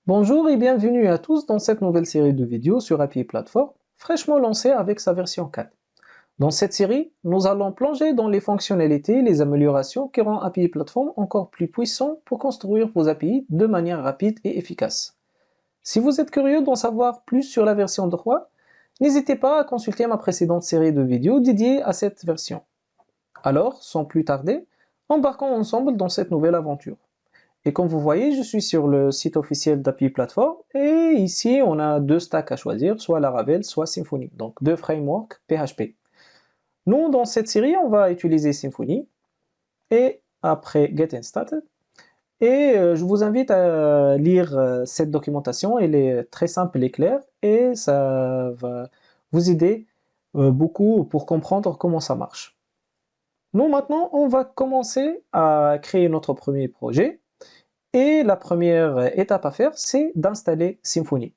Bonjour et bienvenue à tous dans cette nouvelle série de vidéos sur API Platform, fraîchement lancée avec sa version 4. Dans cette série, nous allons plonger dans les fonctionnalités et les améliorations qui rendent API Platform encore plus puissant pour construire vos API de manière rapide et efficace. Si vous êtes curieux d'en savoir plus sur la version 3, n'hésitez pas à consulter ma précédente série de vidéos dédiée à cette version. Alors, sans plus tarder, embarquons ensemble dans cette nouvelle aventure. Et comme vous voyez, je suis sur le site officiel d'API Platform et ici on a deux stacks à choisir, soit Laravel, soit Symfony, donc deux frameworks PHP. Nous, dans cette série, on va utiliser Symfony et après Get Started. Et je vous invite à lire cette documentation, elle est très simple et claire et ça va vous aider beaucoup pour comprendre comment ça marche. Nous, maintenant, on va commencer à créer notre premier projet. Et la première étape à faire, c'est d'installer Symfony.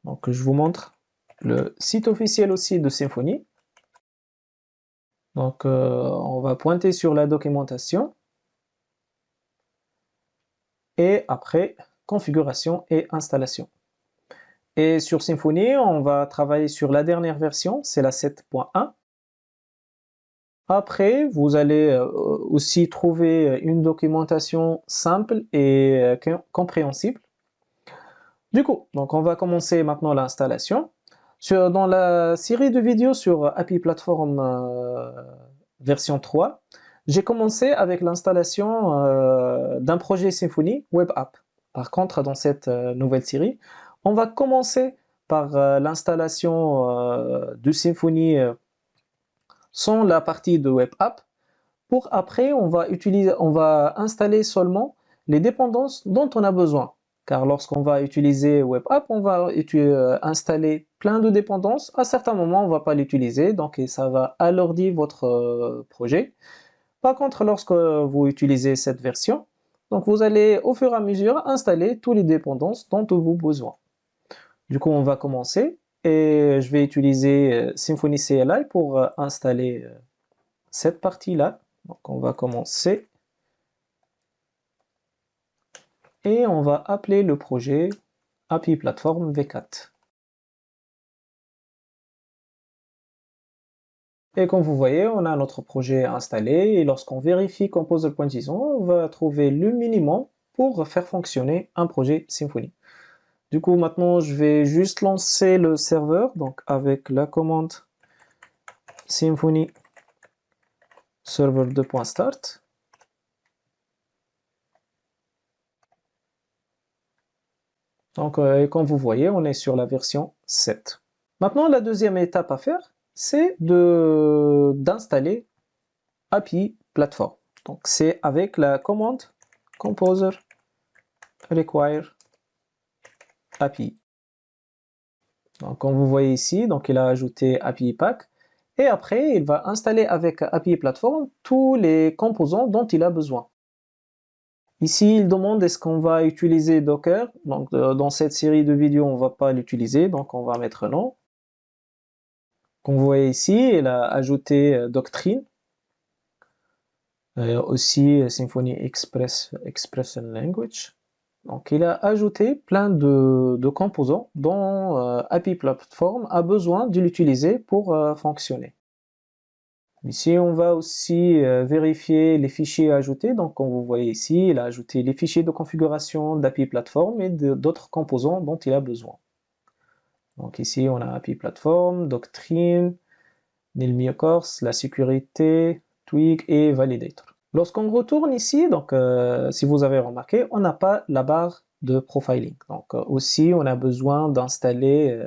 Donc je vous montre le site officiel aussi de Symfony. Donc on va pointer sur la documentation. Et après, configuration et installation. Et sur Symfony, on va travailler sur la dernière version, c'est la 7.1. Après, vous allez aussi trouver une documentation simple et compréhensible. Du coup, donc on va commencer maintenant l'installation. Dans la série de vidéos sur API Platform version 3, j'ai commencé avec l'installation d'un projet Symfony Web App. Par contre, dans cette nouvelle série, on va commencer par l'installation de Symfony sans la partie de Web App. Pour après, on va installer seulement les dépendances dont on a besoin. Car lorsqu'on va utiliser Web App, on va installer plein de dépendances. À certains moments, on ne va pas l'utiliser, donc ça va alourdir votre projet. Par contre, lorsque vous utilisez cette version, donc vous allez au fur et à mesure installer toutes les dépendances dont vous avez besoin. Du coup, on va commencer et je vais utiliser Symfony CLI pour installer cette partie-là. Donc on va commencer et on va appeler le projet API Platform V4. Et comme vous voyez, on a notre projet installé et lorsqu'on vérifie composer.json, on va trouver le minimum pour faire fonctionner un projet Symfony. Du coup, maintenant, je vais juste lancer le serveur, donc avec la commande Symfony server 2.start. Donc, comme vous voyez, on est sur la version 7. Maintenant, la deuxième étape à faire, c'est d'installer API Platform. Donc, c'est avec la commande composer require API. Donc, comme vous voyez ici, donc il a ajouté API Pack. Et après, il va installer avec API Platform tous les composants dont il a besoin. Ici, il demande est-ce qu'on va utiliser Docker. Donc, dans cette série de vidéos, on ne va pas l'utiliser, donc on va mettre non. Comme vous voyez ici, il a ajouté Doctrine. Aussi Symfony Expression Language. Donc il a ajouté plein de composants dont API Platform a besoin de l'utiliser pour fonctionner. Ici on va aussi vérifier les fichiers ajoutés. Donc comme vous voyez ici, il a ajouté les fichiers de configuration d'API Platform et d'autres composants dont il a besoin. Donc ici on a API Platform, Doctrine, Nilmiocourse, la sécurité, Twig et Validator. Lorsqu'on retourne ici, donc si vous avez remarqué, on n'a pas la barre de profiling. Donc aussi, on a besoin d'installer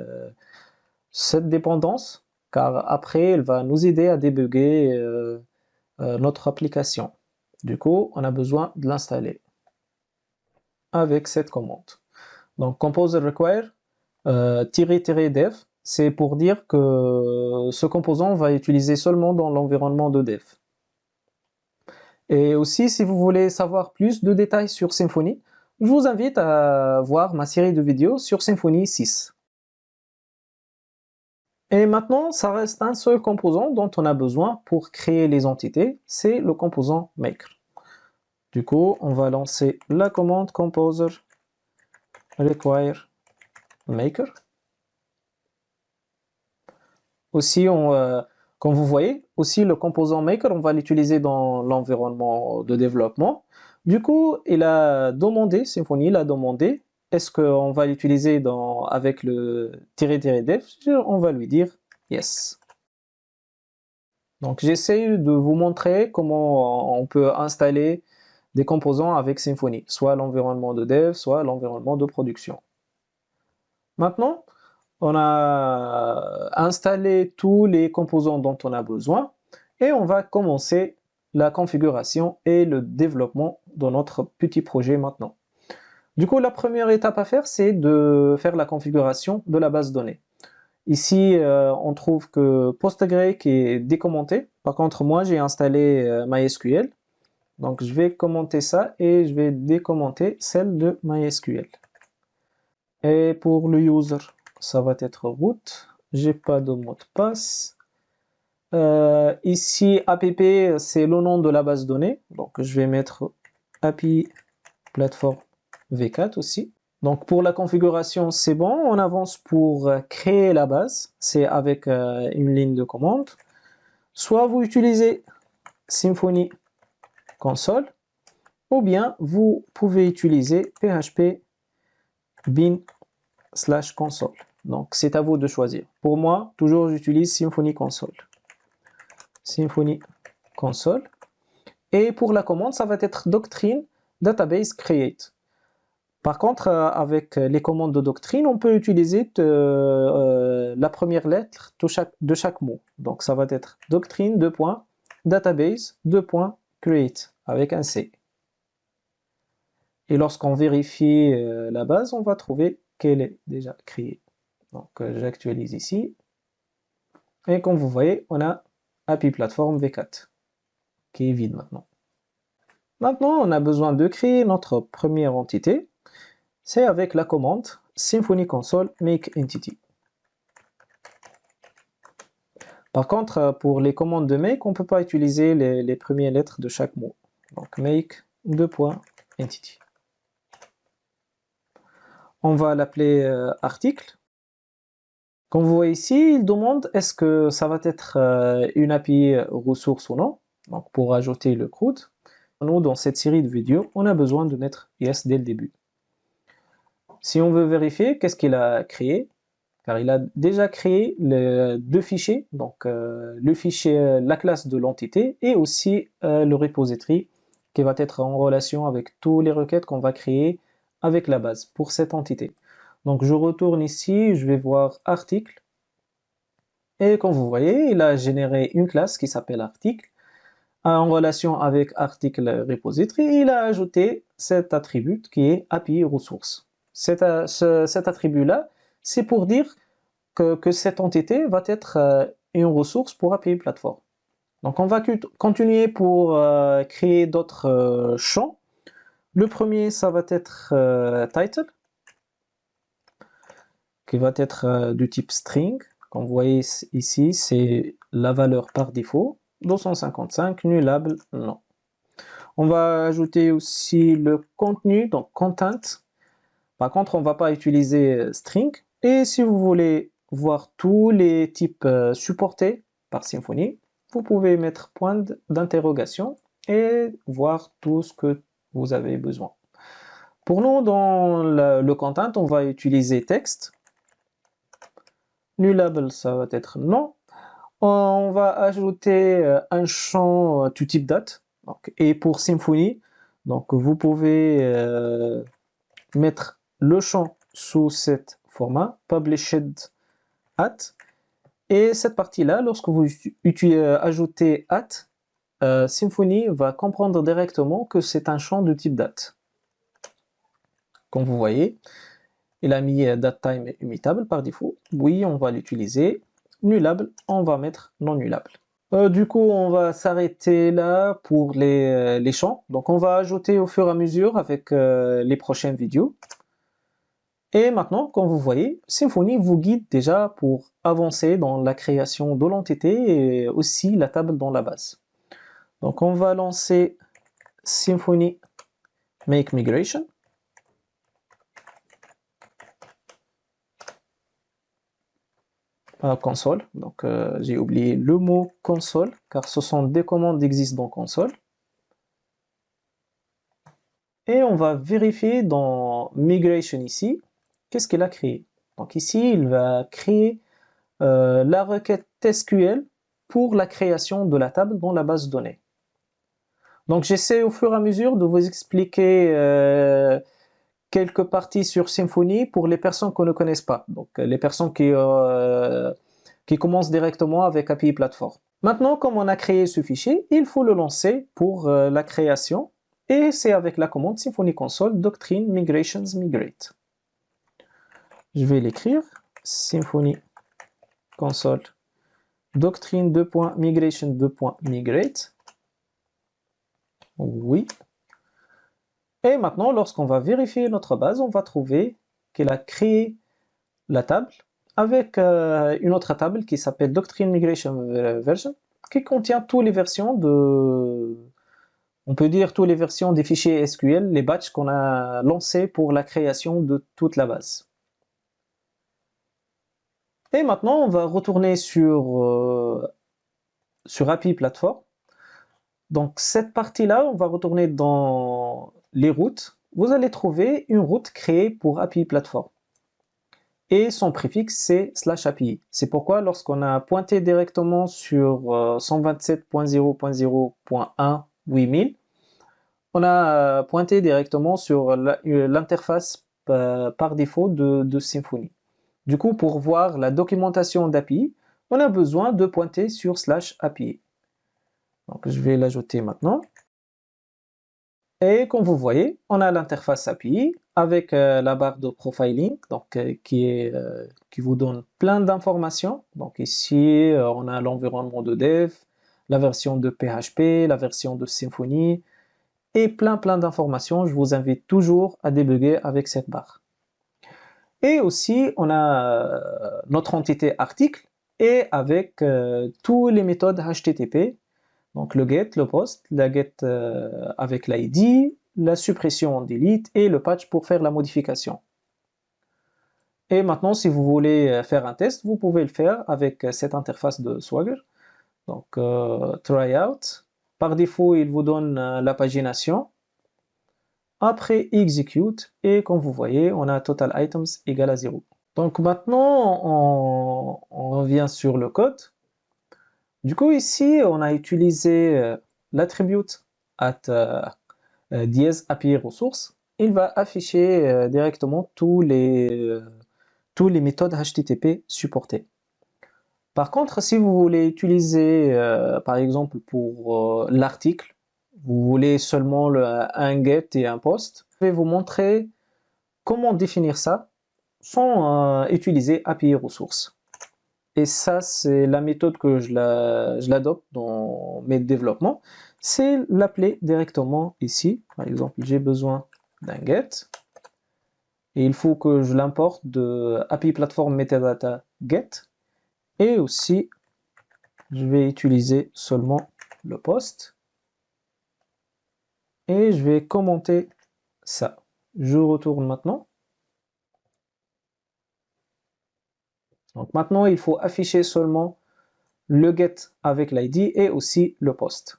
cette dépendance, car après, elle va nous aider à débugger notre application. Du coup, on a besoin de l'installer avec cette commande. Donc composer require -dev, c'est pour dire que ce composant va utiliser seulement dans l'environnement de dev. Et aussi, si vous voulez savoir plus de détails sur Symfony, je vous invite à voir ma série de vidéos sur Symfony 6. Et maintenant, ça reste un seul composant dont on a besoin pour créer les entités, c'est le composant maker. Du coup, on va lancer la commande composer require maker. Aussi, comme vous voyez, aussi le composant maker, on va l'utiliser dans l'environnement de développement. Du coup, il a demandé, Symfony, il a demandé, est-ce qu'on va l'utiliser avec le "-dev"? On va lui dire yes. Donc, j'essaie de vous montrer comment on peut installer des composants avec Symfony, soit l'environnement de dev, soit l'environnement de production. Maintenant, on a installé tous les composants dont on a besoin et on va commencer la configuration et le développement de notre petit projet maintenant. Du coup, la première étape à faire, c'est de faire la configuration de la base de données. Ici, on trouve que PostgreSQL est décommenté. Par contre, moi, j'ai installé MySQL. Donc, je vais commenter ça et je vais décommenter celle de MySQL. Et pour le user, ça va être root. J'ai pas de mot de passe. Ici, app, c'est le nom de la base de données. Donc, je vais mettre API Platform V4 aussi. Donc, pour la configuration, c'est bon. On avance pour créer la base. C'est avec une ligne de commande. Soit vous utilisez Symfony Console, ou bien vous pouvez utiliser PHP bin/console. Donc, c'est à vous de choisir. Pour moi, toujours j'utilise Symfony Console. Symfony Console. Et pour la commande, ça va être doctrine database create. Par contre, avec les commandes de doctrine, on peut utiliser la première lettre de chaque mot. Donc, ça va être doctrine, database, create, avec un C. Et lorsqu'on vérifie la base, on va trouver qu'elle est déjà créée. Donc, j'actualise ici. Et comme vous voyez, on a API Platform V4, qui est vide maintenant. Maintenant, on a besoin de créer notre première entité. C'est avec la commande Symfony Console make entity. Par contre, pour les commandes de make, on ne peut pas utiliser les premières lettres de chaque mot. Donc make entity. On va l'appeler article. Comme vous voyez ici, il demande est-ce que ça va être une API ressource ou non. Donc pour ajouter le CRUD. Nous, dans cette série de vidéos, on a besoin de mettre yes dès le début. Si on veut vérifier qu'est-ce qu'il a créé, car il a déjà créé les deux fichiers, donc le fichier, la classe de l'entité, et aussi le repository qui va être en relation avec toutes les requêtes qu'on va créer avec la base pour cette entité. Donc je retourne ici, je vais voir article, et comme vous voyez, il a généré une classe qui s'appelle article, en relation avec article repository, et il a ajouté cet attribut qui est API ressource. Cet attribut-là, c'est pour dire que cette entité va être une ressource pour API Platform. Donc on va continuer pour créer d'autres champs. Le premier, ça va être title, qui va être du type string. Comme vous voyez ici, c'est la valeur par défaut. 255, nullable, non. On va ajouter aussi le contenu, donc content. Par contre, on ne va pas utiliser string. Et si vous voulez voir tous les types supportés par Symfony, vous pouvez mettre point d'interrogation et voir tout ce que vous avez besoin. Pour nous, dans le content, on va utiliser texte. Nullable, ça va être non. On va ajouter un champ du type date. Donc, et pour Symfony, donc vous pouvez mettre le champ sous cet format, published at, et cette partie-là, lorsque vous ajoutez at, Symfony va comprendre directement que c'est un champ de type date. Comme vous voyez, il a mis datetime immutable par défaut. Oui, on va l'utiliser. Nullable, on va mettre non nullable. Du coup, on va s'arrêter là pour les champs. Donc, on va ajouter au fur et à mesure avec les prochaines vidéos. Et maintenant, comme vous voyez, Symfony vous guide déjà pour avancer dans la création de l'entité et aussi la table dans la base. Donc, on va lancer Symfony Make Migration. console. Donc j'ai oublié le mot console car ce sont des commandes qui existent dans console. Et on va vérifier dans migration ici, qu'est-ce qu'il a créé. Donc ici, il va créer la requête SQL pour la création de la table dans la base de données. Donc j'essaie au fur et à mesure de vous expliquer quelques parties sur Symfony pour les personnes qui ne connaissent pas. Donc les personnes qui commencent directement avec API Platform. Maintenant, comme on a créé ce fichier, il faut le lancer pour la création. Et c'est avec la commande Symfony Console Doctrine Migrations Migrate. Je vais l'écrire. Symfony Console Doctrine Migration Migrate. Oui. Et maintenant, lorsqu'on va vérifier notre base, on va trouver qu'elle a créé la table avec une autre table qui s'appelle Doctrine Migration Version, qui contient toutes les versions on peut dire toutes les versions des fichiers SQL, les batchs qu'on a lancés pour la création de toute la base. Et maintenant, on va retourner sur API Platform. Donc cette partie-là, on va retourner dans les routes. Vous allez trouver une route créée pour API Platform. Et son préfixe, c'est /API. C'est pourquoi lorsqu'on a pointé directement sur 127.0.0.1 8000, on a pointé directement sur l'interface par défaut de Symfony. Du coup, pour voir la documentation d'API, on a besoin de pointer sur /API. Donc je vais l'ajouter maintenant. Et comme vous voyez, on a l'interface API avec la barre de profiling, donc, qui vous donne plein d'informations. Donc ici, on a l'environnement de dev, la version de PHP, la version de Symfony, et plein d'informations. Je vous invite toujours à débugger avec cette barre. Et aussi, on a notre entité article, et avec toutes les méthodes HTTP, donc le get, le post, la get avec l'ID, la suppression en delete et le patch pour faire la modification. Et maintenant, si vous voulez faire un test, vous pouvez le faire avec cette interface de Swagger. Donc, tryout. Par défaut, il vous donne la pagination. Après, execute. Et comme vous voyez, on a total items égale à 0. Donc maintenant, on revient sur le code. Du coup, ici, on a utilisé l'attribute at dièse API ressources. Il va afficher directement tous les méthodes HTTP supportées. Par contre, si vous voulez utiliser, par exemple, pour l'article, vous voulez seulement un get et un post, je vais vous montrer comment définir ça sans utiliser API ressources. Et ça, c'est la méthode que je l'adopte dans mes développements. C'est l'appeler directement ici. Par exemple, j'ai besoin d'un get. Et il faut que je l'importe de API Platform Metadata Get. Et aussi, je vais utiliser seulement le post. Et je vais commenter ça. Je retourne maintenant. Donc maintenant, il faut afficher seulement le get avec l'ID et aussi le post.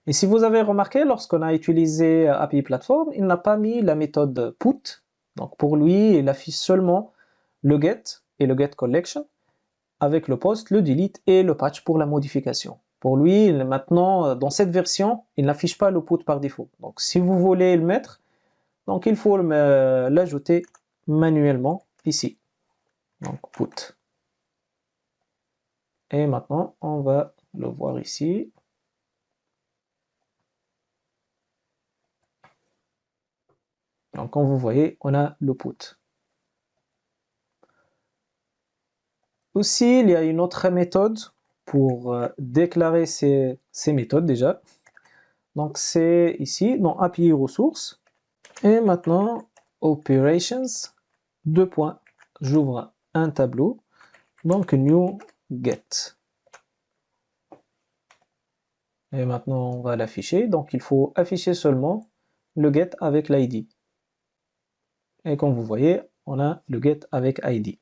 Et si vous avez remarqué, lorsqu'on a utilisé API Platform, il n'a pas mis la méthode put. Donc pour lui, il affiche seulement le get et le get collection avec le post, le delete et le patch pour la modification. Pour lui, maintenant, dans cette version, il n'affiche pas le put par défaut. Donc si vous voulez le mettre, donc il faut l'ajouter manuellement ici. Donc put. Et maintenant, on va le voir ici. Donc comme vous voyez, on a le put. Aussi, il y a une autre méthode pour déclarer ces méthodes déjà. Donc c'est ici, dans API ressources. Et maintenant, operations, deux points, j'ouvre un tableau, donc new get. Et maintenant, on va l'afficher. Donc il faut afficher seulement le get avec l'ID. Et comme vous voyez, on a le get avec ID.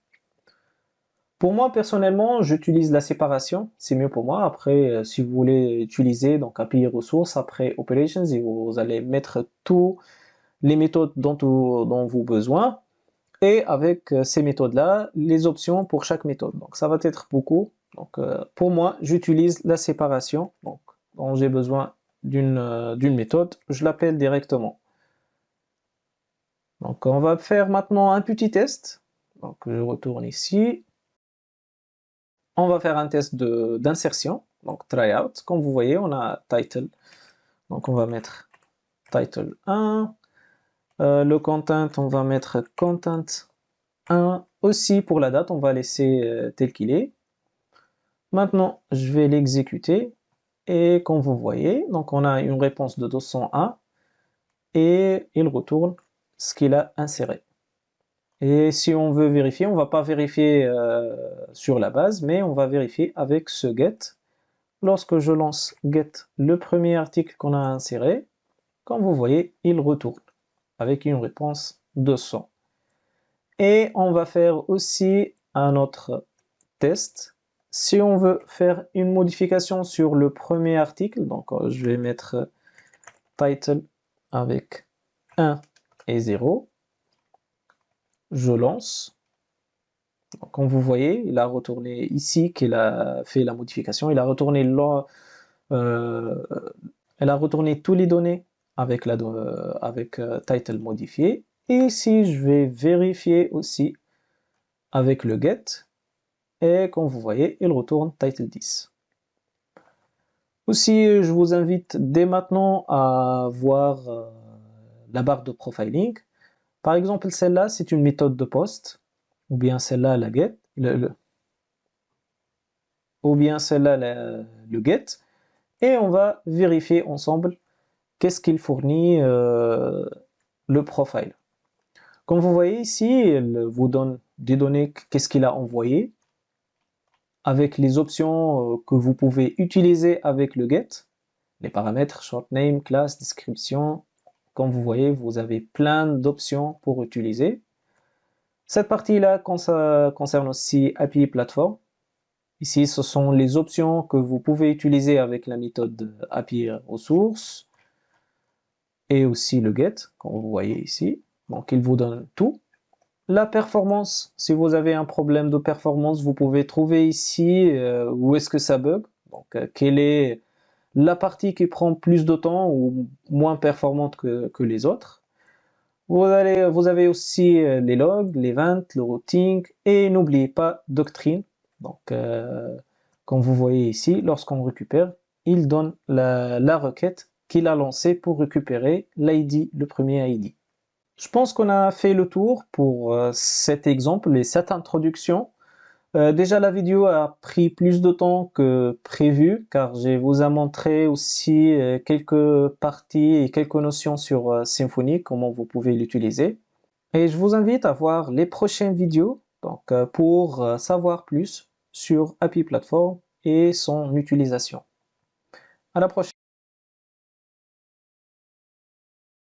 Pour moi, personnellement, j'utilise la séparation, c'est mieux pour moi. Après, si vous voulez utiliser donc API ressources, après operations, et vous allez mettre tous les méthodes dont vous avez besoin, et avec ces méthodes-là, les options pour chaque méthode. Donc ça va être beaucoup. Donc pour moi, j'utilise la séparation. Donc quand j'ai besoin d'une méthode, je l'appelle directement. Donc on va faire maintenant un petit test. Donc je retourne ici. On va faire un test d'insertion, donc tryout. Comme vous voyez, on a title. Donc on va mettre title 1. Le content, on va mettre content 1. Aussi pour la date, on va laisser tel qu'il est. Maintenant, je vais l'exécuter. Et comme vous voyez, donc on a une réponse de 201 et il retourne ce qu'il a inséré. Et si on veut vérifier, on ne va pas vérifier sur la base, mais on va vérifier avec ce get. Lorsque je lance get le premier article qu'on a inséré, comme vous voyez, il retourne avec une réponse de 100. Et on va faire aussi un autre test. Si on veut faire une modification sur le premier article, donc je vais mettre title avec 1 et 0. Je lance. Donc, comme vous voyez, il a retourné ici qu'il a fait la modification. Il a retourné elle a retourné tous les données avec title modifié. Et ici, je vais vérifier aussi avec le get. Et comme vous voyez, il retourne title 10. Aussi, je vous invite dès maintenant à voir la barre de profiling. Par exemple, celle-là, c'est une méthode de post, ou bien celle-là, la get, ou bien celle-là, le get, et on va vérifier ensemble qu'est-ce qu'il fournit le profile. Comme vous voyez ici, il vous donne des données, qu'est-ce qu'il a envoyé, avec les options que vous pouvez utiliser avec le get, les paramètres, short name, class, description. Comme vous voyez, vous avez plein d'options pour utiliser. Cette partie-là concerne aussi API Platform. Ici, ce sont les options que vous pouvez utiliser avec la méthode API ressources et aussi le get, comme vous voyez ici. Donc, il vous donne tout. La performance, si vous avez un problème de performance, vous pouvez trouver ici où est-ce que ça bug. Donc, quelle est la partie qui prend plus de temps ou moins performante que les autres. Vous avez aussi les logs, les ventes, le routing et n'oubliez pas Doctrine. Donc, comme vous voyez ici, lorsqu'on récupère, il donne la requête qu'il a lancée pour récupérer l'ID, le premier ID. Je pense qu'on a fait le tour pour cet exemple et cette introduction. Déjà, la vidéo a pris plus de temps que prévu car je vous ai montré aussi quelques parties et quelques notions sur Symfony, comment vous pouvez l'utiliser. Et je vous invite à voir les prochaines vidéos donc, pour savoir plus sur API Platform et son utilisation. À la prochaine.